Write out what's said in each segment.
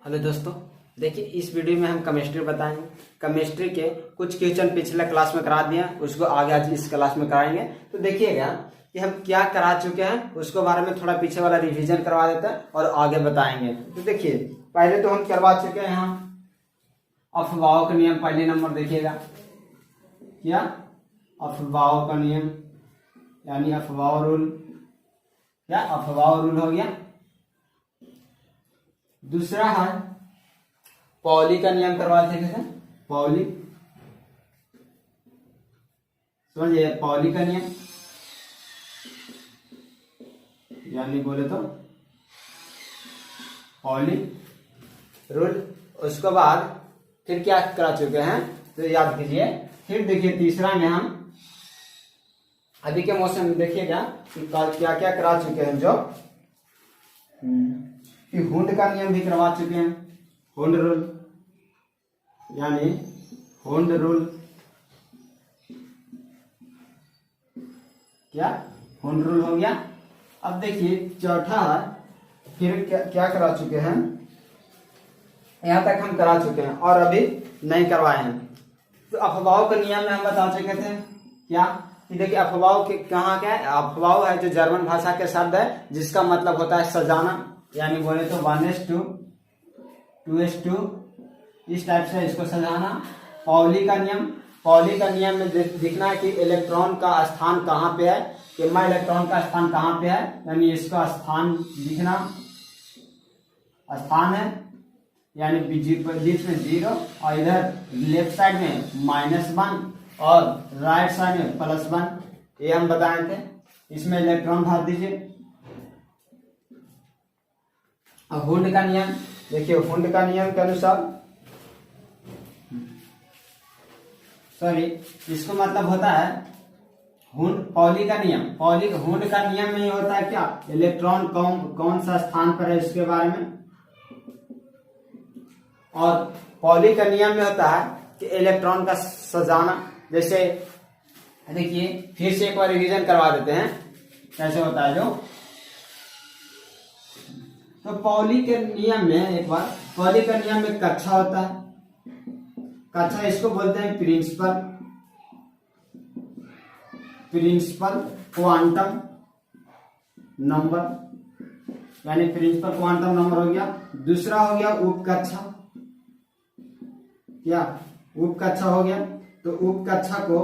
Hello दोस्तों, देखिए इस वीडियो में हम केमिस्ट्री बताएंगे। केमिस्ट्री के कुछ क्वेश्चन पिछले क्लास में करा दिए, उसको आगे आज इस क्लास में कराएंगे। तो देखिएगा कि हम क्या करा चुके हैं, उसको बारे में थोड़ा पीछे वाला रिवीजन करवा देते हैं और आगे बताएंगे। तो देखिए पहले तो हम करवा चुके हैं यहाँ अफवाहों का नियम। पहले नंबर देखिएगा क्या अफवाहों का नियम यानी अफवाह रूल। क्या अफवाह रूल हो गया। दूसरा है पॉली का नियम करवाते हैं। पॉली समझिए, पॉली का नियम यानी बोले तो पॉली रूल। उसके बाद फिर क्या करा चुके हैं तो याद कीजिए। फिर देखिए तीसरा में हम अभी के मौसम में देखिएगा कि क्या क्या करा चुके हैं। जो कि हुंड का नियम भी करवा चुके हैं। हुंड रूल यानी हुंड रूल। क्या हुंड रूल हो गया। अब देखिए चौथा है फिर क्या करा चुके हैं। यहां तक हम करा चुके हैं और अभी नहीं करवाए हैं। तो अफवाहों के नियम में हम बता चुके थे क्या कि देखिए अफवाह के कहाँ क्या है। अफवाह है जो जर्मन भाषा के शब्द है जिसका मतलब होता है सजाना, यानी बोले तो 1:2, 2:2 इस टाइप से इसको सजाना। पॉली का नियम, पॉली का नियम में दिखना है कि इलेक्ट्रॉन का स्थान कहाँ पे है, किम्मा इलेक्ट्रॉन का स्थान कहाँ पे है, यानी इसका स्थान दिखना। स्थान है यानी बीच में 0 और इधर लेफ्ट साइड में -1 और राइट साइड में +1। ये हम बताए थे। इसमें इलेक्ट्रॉन भर दीजिए। अब हुंड का नियम देखिए। हुंड का नियम के अनुसार इसको मतलब होता है हुंड। पॉली का नियम, पॉली हुंड का नियम में होता है क्या इलेक्ट्रॉन कौन सा स्थान पर है इसके बारे में। और पॉली का नियम में होता है कि इलेक्ट्रॉन का सजाना। जैसे देखिए फिर से एक बार रिवीजन करवा देते हैं कैसे होता है जो। तो पॉली के नियम में एक बार पॉली के नियम में कक्षा होता है। कक्षा इसको बोलते हैं प्रिंसिपल क्वांटम नंबर, यानी प्रिंसिपल क्वांटम नंबर हो गया। दूसरा हो गया उपकक्षा। क्या उपकक्षा हो गया। तो उपकक्षा को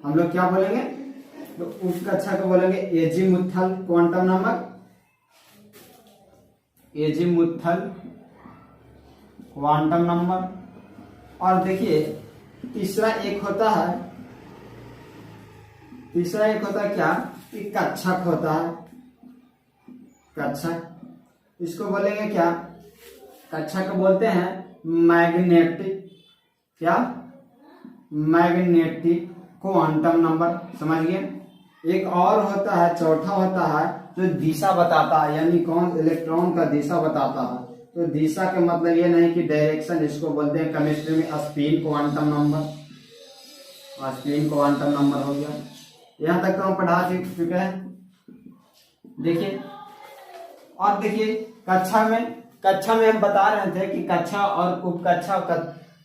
हम लोग क्या बोलेंगे, तो उपकक्षा को बोलेंगे azimuthal quantum number, azimuthal quantum number. और देखिए तीसरा एक होता है क्या कि कक्षक होता है। कक्षक इसको बोलेंगे क्या, कक्षक को बोलते हैं मैग्नेटिक। क्या मैग्नेटिक क्वांटम नंबर, समझिए। एक और होता है चौथा होता है जो दिशा बताता है, यानी कौन इलेक्ट्रॉन का दिशा बताता है। तो दिशा के मतलब ये नहीं कि डायरेक्शन, इसको बोलते हैं केमिस्ट्री में spin quantum number. Spin quantum number हो गया। यहां तक तो हम पढ़ा चुके हैं। देखिए और देखिए कक्षा में हम बता रहे थे कि कक्षा और उपकक्षा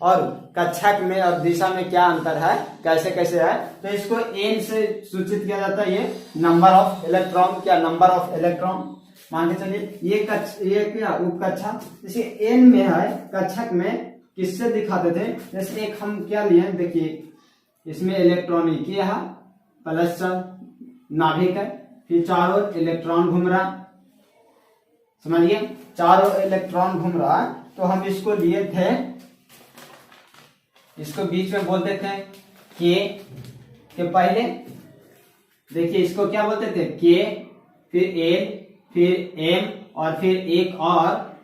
और कक्षक में और दिशा में क्या अंतर है, कैसे कैसे है। तो इसको एन से सूचित किया जाता है। ये नंबर ऑफ इलेक्ट्रॉन, क्या नंबर ऑफ इलेक्ट्रॉन मान के चलिए। ये क्या उपकक्षा, जैसे एन में है। कक्षक में किससे दिखाते थे, जैसे एक हम क्या लिए देखिए इसमें इलेक्ट्रॉनिक ये है प्लस नाभिक है, फिर चारों इलेक्ट्रॉन घूम रहा, समझिए चारों इलेक्ट्रॉन घूम रहा है। तो हम इसको लिए थे, इसको बीच में बोलते थे के पहले देखिए इसको क्या बोलते थे के, फिर एल, फिर एम और फिर एक और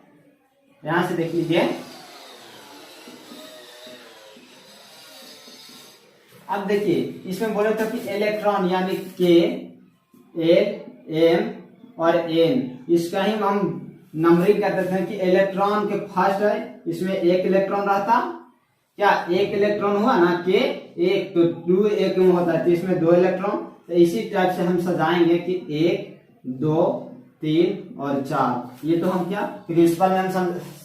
यहां से देख लीजिए। अब देखिए इसमें बोले थे कि इलेक्ट्रॉन यानी के, एल, एम और एन, इसका ही हम नंबरिंग कहते थे कि इलेक्ट्रॉन के फर्स्ट है, इसमें एक इलेक्ट्रॉन रहता। क्या एक इलेक्ट्रॉन हुआ ना के एक, तो 2 एक में होता है, तो इसमें 2 इलेक्ट्रॉन। तो इसी टाइप से हम सजाएंगे कि 1, 2, 3 और 4। ये तो हम क्या प्रिंसिपल में हम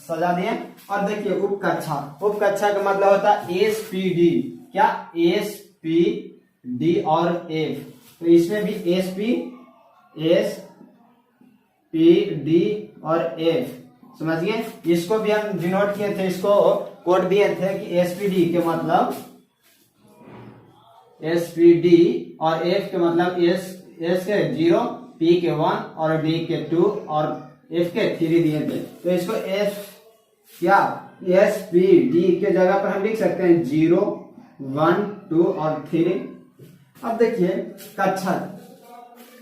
सजा दिए। और देखिए उपकक्षा, उपकक्षा का मतलब होता है एसपीडी, क्या एसपीडी और एफ, तो इसमें भी एसपीडी और एफ, समझिए। इसको भी हम डिनोट किए थे, इसको कोड दिए थे कि एसपीडी के मतलब एसपीडी और एफ के मतलब एस के 0, पी के 1 और डी के 2 और एफ के 3 दिए थे। तो इसको एफ क्या एसपीडी के जगह पर हम लिख सकते हैं 0, 1, 2 और 3। अब देखिए कक्षा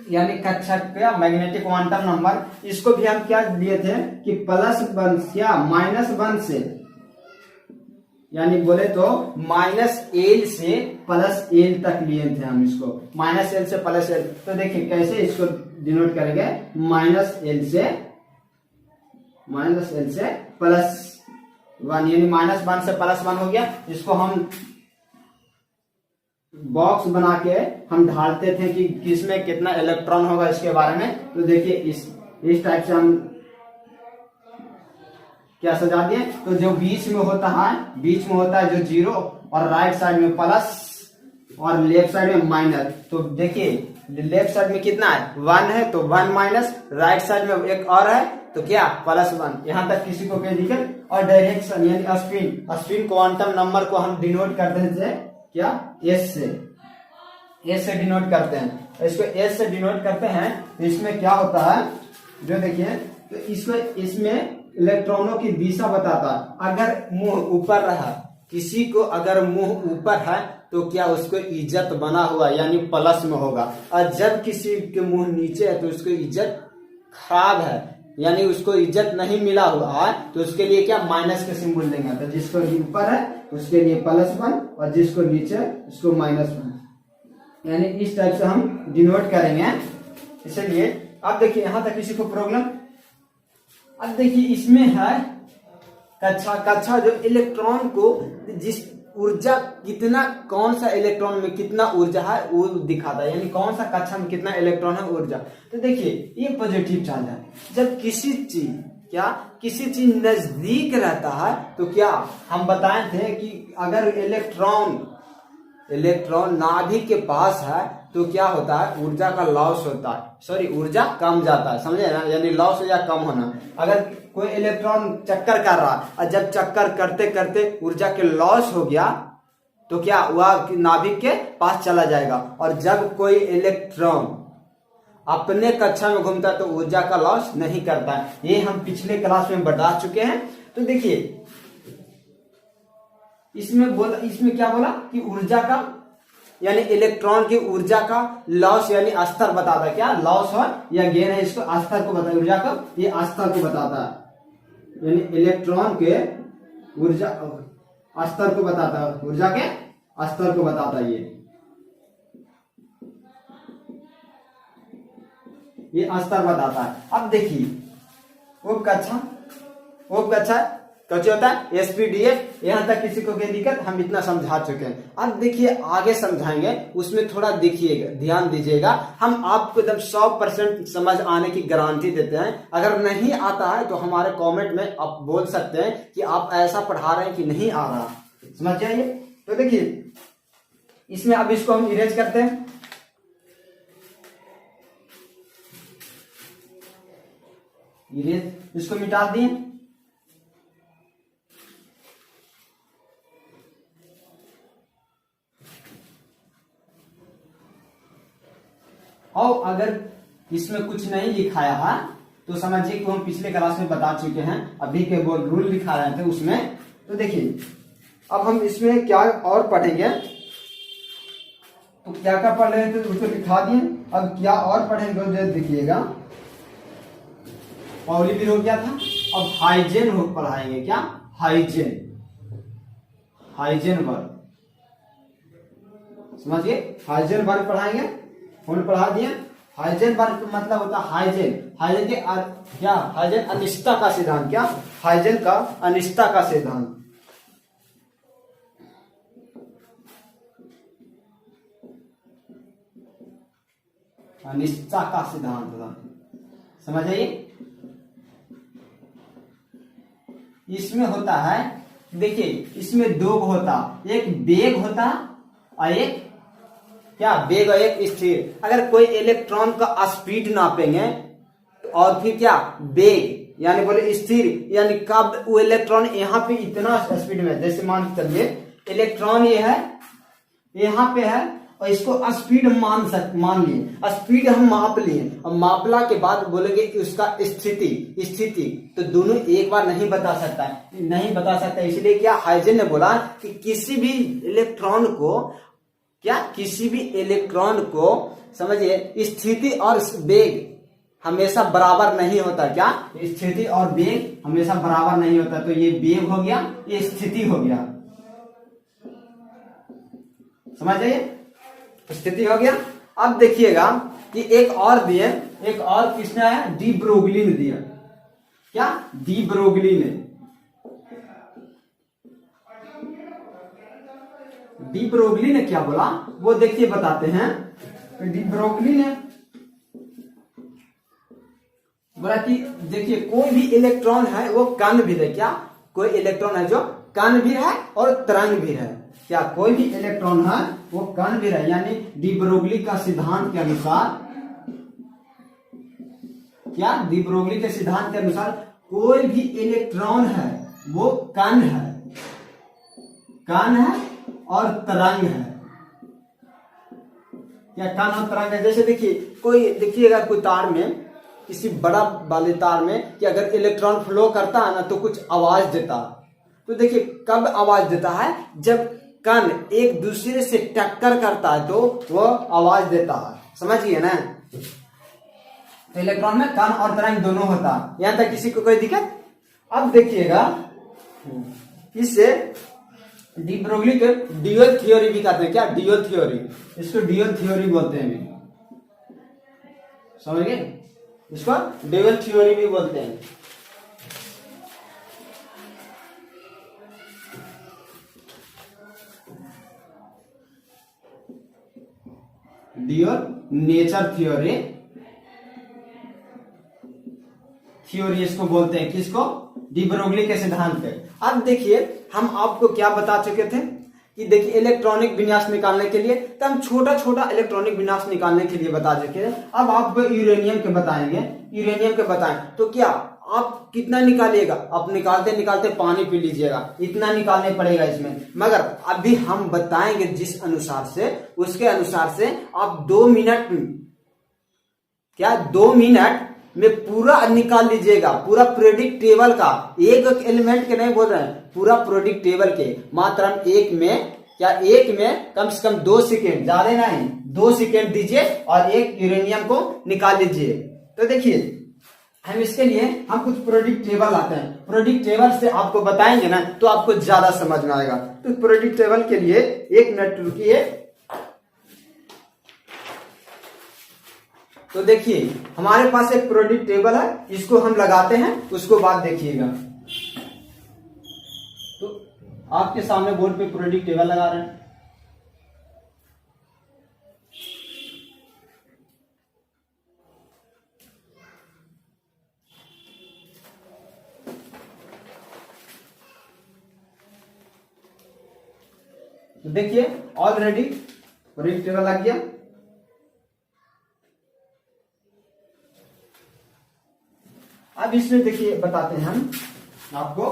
यानी कक्षा का मैग्नेटिक क्वांटम नंबर, इसको भी हम क्या लिए थे कि +1 या -1 से, यानी बोले तो -L से +L तक लिए थे हम इसको, -L से +L। तो देखिए कैसे इसको डिनोट करेंगे, -L से +1 यानी -1 से +1 हो गया। इसको हम बॉक्स बना के हम ढालते थे कि किसमें कितना इलेक्ट्रॉन होगा इसके बारे में। तो देखिए इस टाइप से हम क्या सजा दिए। तो जो बीच में होता है जो 0 और राइट साइड में प्लस और लेफ्ट साइड में माइनस। तो देखिए लेफ्ट साइड में कितना है 1 है, तो 1 माइनस, राइट साइड में एक और है तो क्या +1। यहां तक किसी को कोई दिक्कत। और डायरेक्शन यानी स्पिन क्वांटम नंबर को हम डिनोट करते थे क्या एस से डिनोट करते हैं। इसको एस से डिनोट करते हैं तो इसमें क्या होता है, जो देखिए तो इसमें इलेक्ट्रॉनों की दिशा बताता है। अगर मुंह ऊपर रहा, किसी को अगर मुंह ऊपर है तो क्या उसको इज्जत बना हुआ यानी प्लस में होगा, और जब किसी के मुंह नीचे है तो उसको इज्जत खराब है यानी उसको इज्जत नहीं मिला हुआ है, तो उसके लिए क्या माइनस के सिंबल देंगे। तो जिसको ऊपर है उसके लिए +1 और जिसको नीचे उसको -1, यानी इस टाइप से हम डिनोट करेंगे। इसलिए अब देखिए यहां तक किसी को प्रॉब्लम। अब देखिए इसमें है कक्षा जो इलेक्ट्रॉन को जिस ऊर्जा कितना, कौन सा इलेक्ट्रॉन में कितना ऊर्जा है वो दिखाता है, यानी कौन सा कक्षा में कितना इलेक्ट्रॉन है ऊर्जा। तो देखिए ये पॉजिटिव चार्ज है। जब किसी चीज नजदीक रहता है तो क्या हम बताए थे कि अगर इलेक्ट्रॉन नाभिक के पास है तो क्या होता है, ऊर्जा का लॉस होता है, सॉरी ऊर्जा कम जाता है, समझे ना, यानी लॉस या कम होना। अगर कोई इलेक्ट्रॉन चक्कर कर रहा है और जब चक्कर करते करते ऊर्जा के लॉस हो गया तो क्या वह नाभिक के पास चला जाएगा। और जब कोई इलेक्ट्रॉन अपने कक्षा में घूमता है तो ऊर्जा का लॉस नहीं करता है। ये हम पिछले क्लास में बता चुके हैं। तो देखिए इसमें क्या बोला कि ऊर्जा का यानी इलेक्ट्रॉन की ऊर्जा का लॉस यानी स्तर बताता है, क्या लॉस हो या गेन है, इसको स्तर को बताता है, ऊर्जा का ये स्तर को बताता है, यानी इलेक्ट्रॉन के ऊर्जा स्तर को बताता है, ऊर्जा के स्तर को बताता है ये स्तर बताता है। अब देखिए उपकक्षा कैसे होता है एसपीडीएफ। यहां तक किसी को कोई दिक्कत, हम इतना समझा चुके हैं। अब देखिए आगे समझाएंगे, उसमें थोड़ा देखिएगा, ध्यान दीजिएगा। हम आपको जब 100% समझ आने की गारंटी देते हैं। अगर नहीं आता है तो हमारे कमेंट में आप बोल सकते हैं कि आप ऐसा पढ़ा रहे हैं कि नहीं आ रहा, समझ जाइए। तो देखिए इसमें अब इसको हम इरेज करते हैं। इरेज, इसको मिटा दिए। और अगर इसमें कुछ नहीं लिखाया है तो समझिए कि हम पिछले क्लास में बता चुके हैं, अभी के वो रूल लिखा रहे थे उसमें। तो देखिए अब हम इसमें क्या और पढ़ेंगे, तो क्या पढ़ रहे थे तो उसको लिखा दिए। अब क्या और पढ़ेंगे तो देखिएगा, पॉलीवीर हो गया था, अब हाइजेन पढ़ाएंगे। क्या हाइजेनबर्ग, समझिए हाइजेनबर्ग पढ़ाएंगे। फोन पढ़ा दिए। हाइजेनबर्ग का मतलब होता है हाइजेन के क्या हाइजेन अनिश्चितता का सिद्धांत, क्या हाइजेन का अनिश्चितता का सिद्धांत। अनिश्चितता का सिद्धांत समझ आइए। इसमें होता है, देखिए इसमें दो होता, एक वेग होता और एक क्या, वेग और एक स्थिर। अगर कोई इलेक्ट्रॉन का स्पीड नापेंगे और फिर क्या वेग यानी बोले स्थिर, यानी कब वो इलेक्ट्रॉन यहाँ पे इतना स्पीड में, जैसे मान के चलिए इलेक्ट्रॉन ये है यहाँ पे है और इसको स्पीड मान लिए, स्पीड हम माप लिए और मापला के बाद बोलेंगे कि उसका स्थिति तो दोनों एक बार नहीं बता सकता इसलिए क्या हाइजेन ने बोला कि किसी भी इलेक्ट्रॉन को समझिए स्थिति और वेग हमेशा बराबर नहीं होता। क्या, स्थिति और वेग हमेशा बराबर नहीं होता। तो ये वेग हो गया, ये स्थिति हो गया, समझ जाइए, स्थिति हो गया। अब देखिएगा कि एक और दिए, एक और किसने आया, डी ब्रोगली ने दिया। क्या, डी ब्रोगली ने, डी ब्रोगली ने क्या बोला वो देखिए बताते हैं। डी ब्रोगली ने बोला कि देखिए कोई भी इलेक्ट्रॉन है वो कण भी है। क्या, कोई इलेक्ट्रॉन है जो कण भी है और तरंग भी है। क्या, कोई भी इलेक्ट्रॉन है वो कण भी है, यानी डी ब्रोगली का सिद्धांत के अनुसार, क्या, डी ब्रोगली के सिद्धांत के अनुसार कोई भी इलेक्ट्रॉन है वो कण है और तरंग है। क्या, कण और तरंग है। जैसे देखिए अगर कोई तार में, किसी बड़ा वाले तार में कि अगर इलेक्ट्रॉन फ्लो करता है ना तो कुछ आवाज देता है। तो देखिए कब आवाज देता है, जब कण एक दूसरे से टक्कर करता है तो वह आवाज देता है, समझिए ना। तो इलेक्ट्रॉन में कण और तरंग दोनों होता है। यहां तक किसी को कोई दिक्कत। अब देखिएगा इससे डी ब्रोगली के ड्यूअल थ्योरी भी कहते हैं। क्या, ड्यूअल थ्योरी, इसको ड्यूअल थ्योरी बोलते हैं, समझ गए, इसको ड्यूअल थ्योरी भी बोलते हैं। ड्यूअल नेचर थ्योरी इसको बोलते हैं। किसको, डी ब्रोगली के सिद्धांत पे। अब देखिए हम आपको क्या बता चुके थे कि देखिए इलेक्ट्रॉनिक विन्यास निकालने के लिए, तो हम छोटा छोटा इलेक्ट्रॉनिक विन्यास निकालने के लिए बता चुके हैं। अब आपको यूरेनियम के बताएं तो क्या आप कितना निकालिएगा, आप निकालते निकालते पानी पी लीजिएगा, इतना निकालने पड़ेगा इसमें। मगर अभी हम बताएंगे जिस अनुसार से, उसके अनुसार से आप 2 मिनट में पूरा निकाल लीजिएगा, पूरा पीरियोडिक टेबल का, एक एलिमेंट के नहीं बोल रहे हैं, पूरा पीरियोडिक टेबल के। मात्र हम एक में कम से कम 2 सेकेंड, ज्यादा नहीं, 2 सेकेंड दीजिए और एक यूरेनियम को निकाल लीजिए। तो देखिए हम इसके लिए हम कुछ पीरियोडिक टेबल लाते हैं, पीरियोडिक टेबल से आपको बताएंगे ना तो आपको ज्यादा समझ में आएगा। तो पीरियोडिक टेबल के लिए 1 मिनट रुकिए। तो देखिए हमारे पास एक पीरियोडिक टेबल है, इसको हम लगाते हैं, उसको बाद देखिएगा। तो आपके सामने बोर्ड पे पीरियोडिक टेबल लगा रहे हैं। तो देखिए ऑलरेडी पीरियोडिक टेबल लग गया। अब इसमें देखिए बताते हैं हम आपको।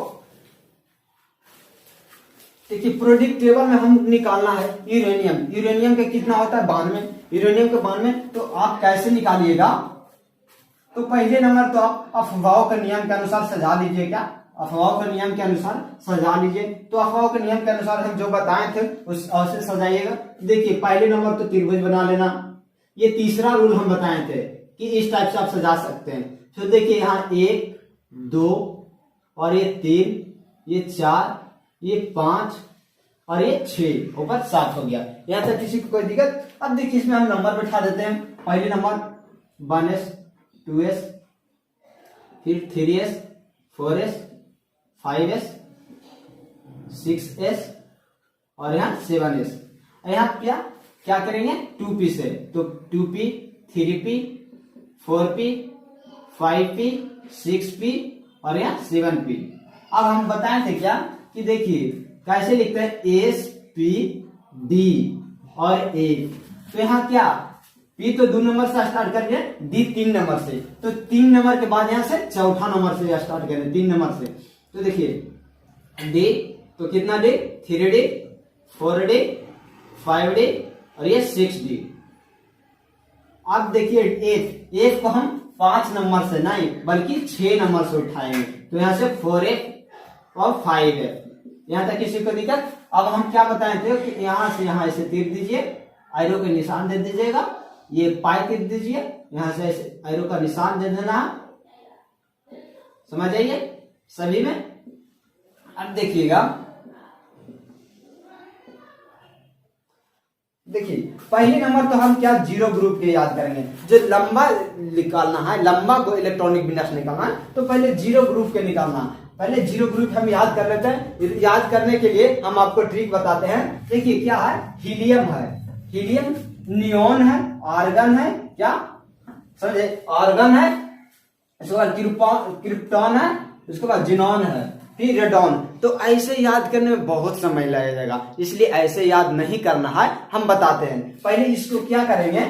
देखिए पीरियोडिक टेबल में हम निकालना है यूरेनियम का कितना होता है, 92। यूरेनियम के 92। तो आप कैसे निकालिएगा, तो पहले नंबर तो आप अफवाह के नियम के अनुसार सजा लीजिए। क्या, अफवाह के नियम के अनुसार सजा लीजिए। तो अफवाह के नियम के अनुसार हम जो बताए थे उस ऐसे सजाइएगा। देखिए पहले नंबर तो त्रिभुज बना लेना, ये तीसरा रूल हम बताए थे कि इस टाइप से आप सजा सकते हैं। तो देखिए यहाँ 1 2 और ये 3, ये 4, ये 5 और ये 6, ऊपर 7 हो गया। यहाँ तक किसी को कोई दिक्कत। अब देखिए इसमें हम नंबर बैठा देते हैं। पहले नंबर 1s 2s, फिर 3s 4s 5s 6s और यहाँ 7s। यहाँ क्या करेंगे 2p से, तो 2p 3p 4p 5p 6p और यहाँ 7p। अब हम बताए थे क्या कि देखिए कैसे लिखते हैं एस पी डी और ए। तो यहाँ क्या पी तो 2 नंबर से स्टार्ट करेंगे, डी 3 नंबर से, तो 3 नंबर के बाद यहाँ से चौथा नंबर से स्टार्ट करें 3 नंबर से। तो देखिए डे तो कितना डे 3 डे 4 डे 5 डे और ये 6 डे। अब देखिए एफ को हम 5 नंबर से नहीं बल्कि 6 नंबर से उठाएंगे, तो यहाँ से 4F और 5F। यहाँ तक किसी को दिक्कत? अब हम क्या बताए थे कि यहाँ से यहाँ ऐसे तीर दीजिए, एरो के निशान दे दीजिएगा, ये पाई तीर दीजिए, यहाँ से ऐसे एरो का निशान दे देना, समझ आइए सभी में। अब देखिएगा, देखिए पहले नंबर तो हम क्या जीरो ग्रुप के याद करेंगे, जो लंबा निकालना है, लंबा को इलेक्ट्रॉनिक विन्यास निकालना है तो पहले जीरो ग्रुप के निकालना है। पहले जीरो ग्रुप हम याद कर लेते हैं। याद करने के लिए हम आपको ट्रिक बताते हैं। देखिए क्या है, हीलियम है, हीलियम, नियोन है, आर्गन है, क्या समझे, आर्गन है, इसके बाद क्रिप्टॉन है, उसके बाद जिनॉन है, फिर रेडॉन। तो ऐसे याद करने में बहुत समय लगेगा, इसलिए ऐसे याद नहीं करना है, हम बताते हैं। पहले इसको क्या करेंगे,